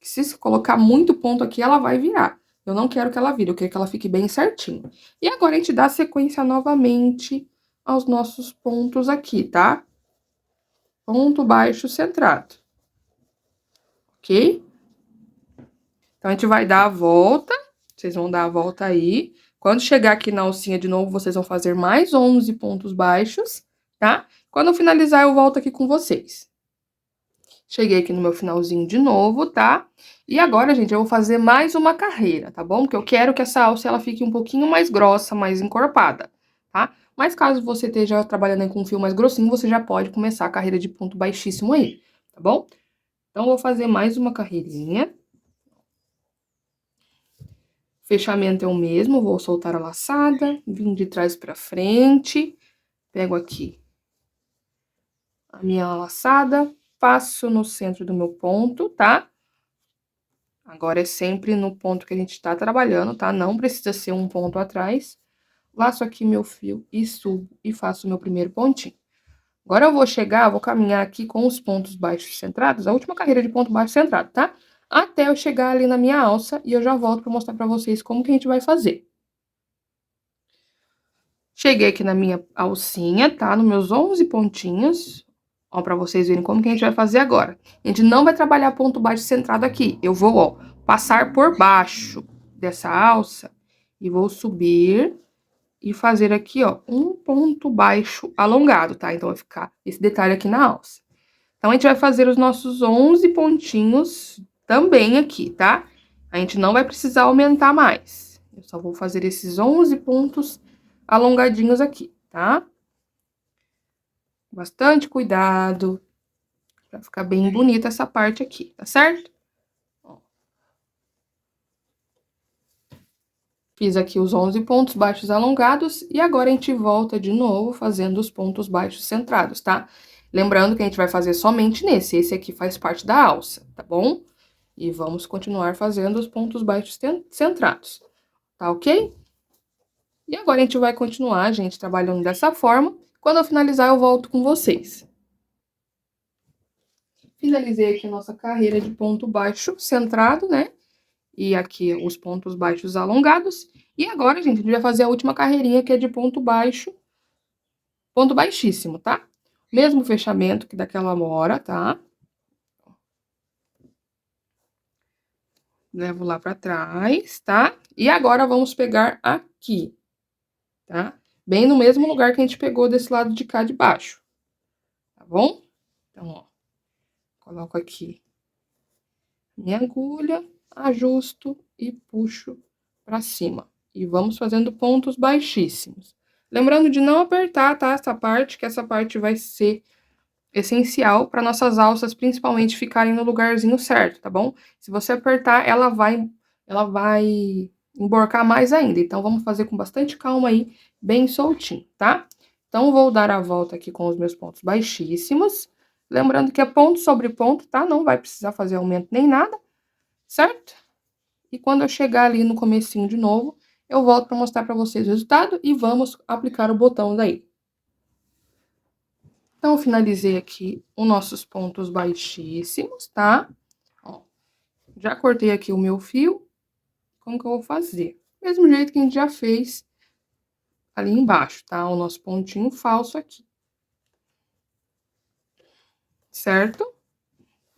Se colocar muito ponto aqui, ela vai virar. Eu não quero que ela vire, eu quero que ela fique bem certinho. E agora, a gente dá sequência novamente aos nossos pontos aqui, tá? Ponto baixo centrado. Ok? Então, a gente vai dar a volta. Vocês vão dar a volta aí. Quando chegar aqui na alcinha de novo, vocês vão fazer mais 11 pontos baixos, tá? Quando eu finalizar, eu volto aqui com vocês. Cheguei aqui no meu finalzinho de novo, tá? E agora, gente, eu vou fazer mais uma carreira, tá bom? Porque eu quero que essa alça, ela fique um pouquinho mais grossa, mais encorpada, tá? Mas caso você esteja trabalhando aí com um fio mais grossinho, você já pode começar a carreira de ponto baixíssimo aí, tá bom? Então, eu vou fazer mais uma carreirinha. Fechamento é o mesmo, vou soltar a laçada, vim de trás pra frente, pego aqui a minha laçada, passo no centro do meu ponto, tá? Agora é sempre no ponto que a gente tá trabalhando, tá? Não precisa ser um ponto atrás. Laço aqui meu fio e subo e faço o meu primeiro pontinho. Agora eu vou chegar, vou caminhar aqui com os pontos baixos centrados, a última carreira de ponto baixo centrado, tá? Até eu chegar ali na minha alça e eu já volto pra mostrar pra vocês como que a gente vai fazer. Cheguei aqui na minha alcinha, tá? Nos meus 11 pontinhos. Ó, pra vocês verem como que a gente vai fazer agora. A gente não vai trabalhar ponto baixo centrado aqui. Eu vou, ó, passar por baixo dessa alça e vou subir e fazer aqui, ó, um ponto baixo alongado, tá? Então, vai ficar esse detalhe aqui na alça. Então, a gente vai fazer os nossos 11 pontinhos também aqui, tá? A gente não vai precisar aumentar mais. Eu só vou fazer esses 11 pontos alongadinhos aqui, tá? Bastante cuidado, pra ficar bem bonita essa parte aqui, tá certo? Ó. Fiz aqui os 11 pontos baixos alongados e agora a gente volta de novo fazendo os pontos baixos centrados, tá? Lembrando que a gente vai fazer somente nesse, esse aqui faz parte da alça, tá bom? E vamos continuar fazendo os pontos baixos centrados, tá ok? E agora a gente vai continuar, gente, trabalhando dessa forma. Quando eu finalizar, eu volto com vocês. Finalizei aqui a nossa carreira de ponto baixo centrado, né? E aqui os pontos baixos alongados. E agora, gente, a gente vai fazer a última carreirinha, que é de ponto baixo, ponto baixíssimo, tá? Mesmo fechamento que daquela hora, tá? Levo lá pra trás, tá? E agora vamos pegar aqui, tá? Bem no mesmo lugar que a gente pegou desse lado de cá de baixo, tá bom? Então, ó, coloco aqui minha agulha, ajusto e puxo pra cima. E vamos fazendo pontos baixíssimos. Lembrando de não apertar, tá? Essa parte, que essa parte vai ser essencial para nossas alças, principalmente, ficarem no lugarzinho certo, tá bom? Se você apertar, ela vai emborcar mais ainda. Então, vamos fazer com bastante calma aí, bem soltinho, tá? Então, vou dar a volta aqui com os meus pontos baixíssimos. Lembrando que é ponto sobre ponto, tá? Não vai precisar fazer aumento nem nada, certo? E quando eu chegar ali no comecinho de novo, eu volto para mostrar para vocês o resultado e vamos aplicar o botão daí. Então, finalizei aqui os nossos pontos baixíssimos, tá? Ó, já cortei aqui o meu fio. Como que eu vou fazer? Mesmo jeito que a gente já fez ali embaixo, tá? O nosso pontinho falso aqui. Certo?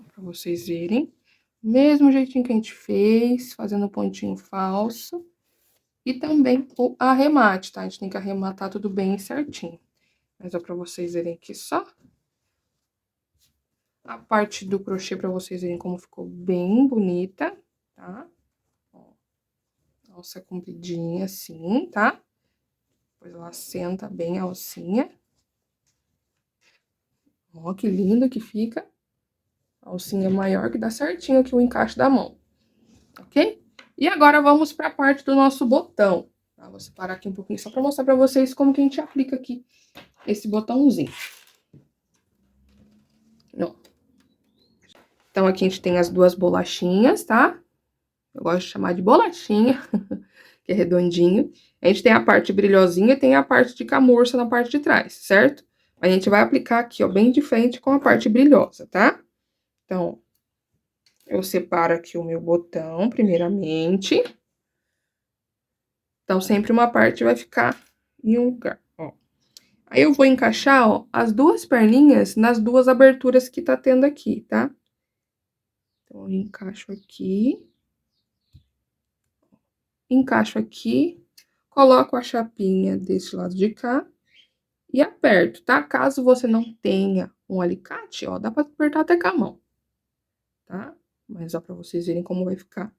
Pra vocês verem. Mesmo jeitinho que a gente fez, fazendo o pontinho falso. E também o arremate, tá? A gente tem que arrematar tudo bem certinho. Mas ó, pra vocês verem aqui só. A parte do crochê pra vocês verem como ficou bem bonita, tá? Ó, alça compridinha assim, tá? Depois ela senta bem a alcinha. Ó, que lindo que fica. A alcinha maior que dá certinho aqui o encaixe da mão, ok? E agora vamos pra parte do nosso botão. Tá? Vou separar aqui um pouquinho só pra mostrar pra vocês como que a gente aplica aqui esse botãozinho. Ó. Então, aqui a gente tem as duas bolachinhas, tá? Eu gosto de chamar de bolachinha, que é redondinho. A gente tem a parte brilhosinha e tem a parte de camurça na parte de trás, certo? A gente vai aplicar aqui, ó, bem de frente com a parte brilhosa, tá? Então, eu separo aqui o meu botão, primeiramente. Então, sempre uma parte vai ficar em um lugar, ó. Aí, eu vou encaixar, ó, as duas perninhas nas duas aberturas que tá tendo aqui, tá? Então, eu encaixo aqui. Encaixo aqui, coloco a chapinha desse lado de cá e aperto, tá? Caso você não tenha um alicate, ó, dá pra apertar até com a mão, tá? Mas ó, pra vocês verem como vai ficar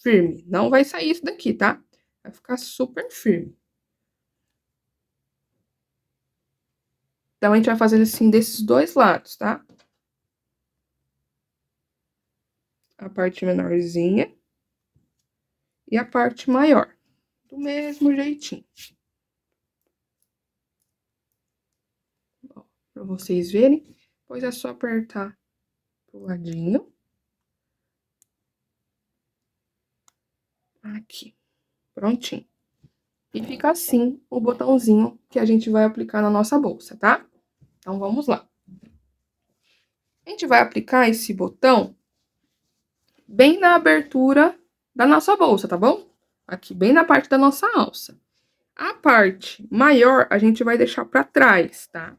firme. Não vai sair isso daqui, tá? Vai ficar super firme. Então, a gente vai fazer assim desses dois lados, tá? A parte menorzinha e a parte maior. Do mesmo jeitinho. Ó, pra vocês verem. Depois é só apertar pro ladinho. Aqui. Prontinho. E fica assim o botãozinho que a gente vai aplicar na nossa bolsa, tá? Então, vamos lá. A gente vai aplicar esse botão bem na abertura da nossa bolsa, tá bom? Aqui, bem na parte da nossa alça. A parte maior, a gente vai deixar pra trás, tá?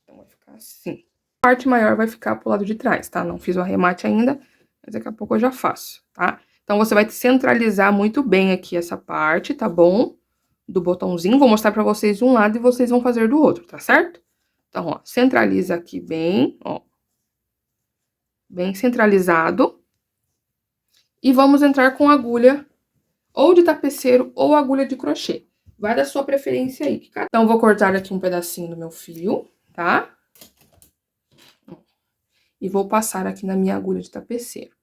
Então, vai ficar assim. A parte maior vai ficar pro lado de trás, tá? Não fiz o arremate ainda, mas daqui a pouco eu já faço, tá? Então, você vai centralizar muito bem aqui essa parte, tá bom? Do botãozinho, vou mostrar pra vocês de um lado e vocês vão fazer do outro, tá certo? Então, ó, centraliza aqui bem, ó. Bem centralizado. E vamos entrar com agulha ou de tapeceiro ou agulha de crochê. Vai da sua preferência aí. Então, vou cortar aqui um pedacinho do meu fio, tá? e vou passar aqui na minha agulha de tapeceiro.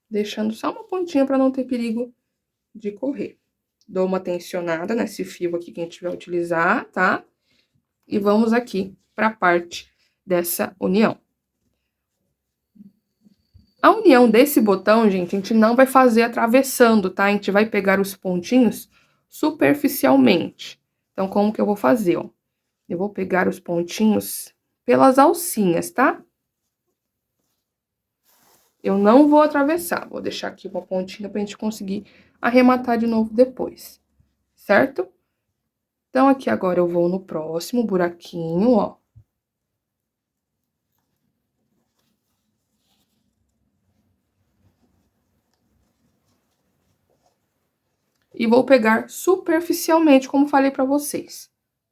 Deixando só uma pontinha para não ter perigo de correr. Dou uma tensionada nesse fio aqui que a gente vai utilizar, tá? E vamos aqui para a parte dessa união. A união desse botão, gente, a gente não vai fazer atravessando, tá? A gente vai pegar os pontinhos superficialmente. Então, como que eu vou fazer, ó? Eu vou pegar os pontinhos pelas alcinhas, tá? Eu não vou atravessar, vou deixar aqui uma pontinha pra gente conseguir arrematar de novo depois, certo? Então, aqui agora eu vou no próximo buraquinho, ó. E vou pegar superficialmente, como falei pra vocês,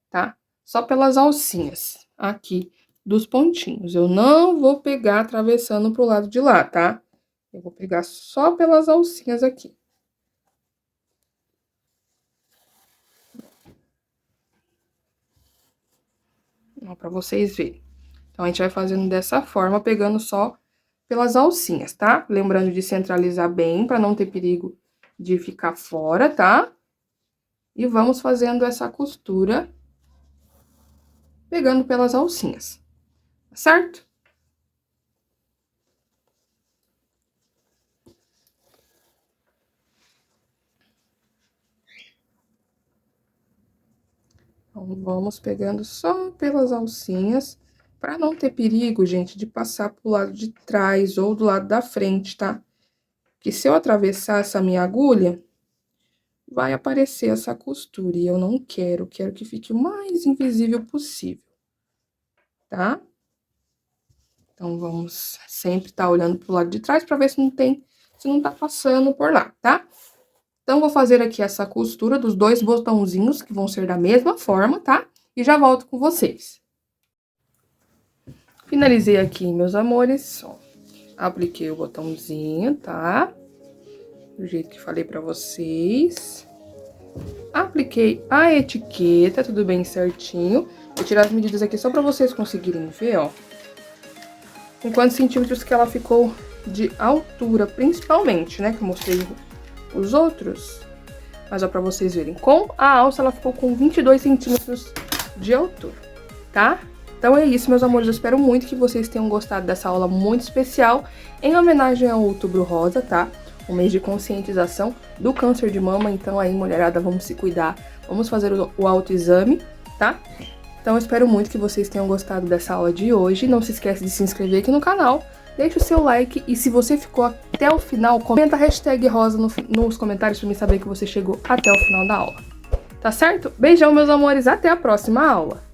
tá? Só pelas alcinhas aqui dos pontinhos. Eu não vou pegar atravessando pro lado de lá, tá? Eu vou pegar só pelas alcinhas aqui. Ó, pra vocês verem. Então, a gente vai fazendo dessa forma, pegando só pelas alcinhas, tá? Lembrando de centralizar bem, pra não ter perigo de ficar fora, tá? E vamos fazendo essa costura, pegando pelas alcinhas, certo? Então, vamos pegando só pelas alcinhas, para não ter perigo, gente, de passar pro lado de trás ou do lado da frente, tá? Que se eu atravessar essa minha agulha, vai aparecer essa costura, e eu não quero, quero que fique o mais invisível possível, tá? Então, vamos sempre estar olhando pro lado de trás para ver se não tá passando por lá, tá? Então, vou fazer aqui essa costura dos dois botãozinhos, que vão ser da mesma forma, tá? E já volto com vocês. Finalizei aqui, meus amores, ó. Apliquei o botãozinho, tá? Do jeito que falei pra vocês. Apliquei a etiqueta, tudo bem certinho. Vou tirar as medidas aqui só pra vocês conseguirem ver, ó. Com quantos centímetros que ela ficou de altura, principalmente, né? Que eu mostrei os outros. Mas ó, pra vocês verem. Com a alça, ela ficou com 22 centímetros de altura, tá? Então é isso, meus amores. Eu espero muito que vocês tenham gostado dessa aula muito especial em homenagem ao Outubro Rosa, tá? Um mês de conscientização do câncer de mama. Então aí, mulherada, vamos se cuidar. Vamos fazer o autoexame, tá? Então eu espero muito que vocês tenham gostado dessa aula de hoje. Não se esquece de se inscrever aqui no canal. Deixa o seu like e se você ficou até o final, comenta a hashtag rosa nos comentários pra mim saber que você chegou até o final da aula. Tá certo? Beijão, meus amores. Até a próxima aula.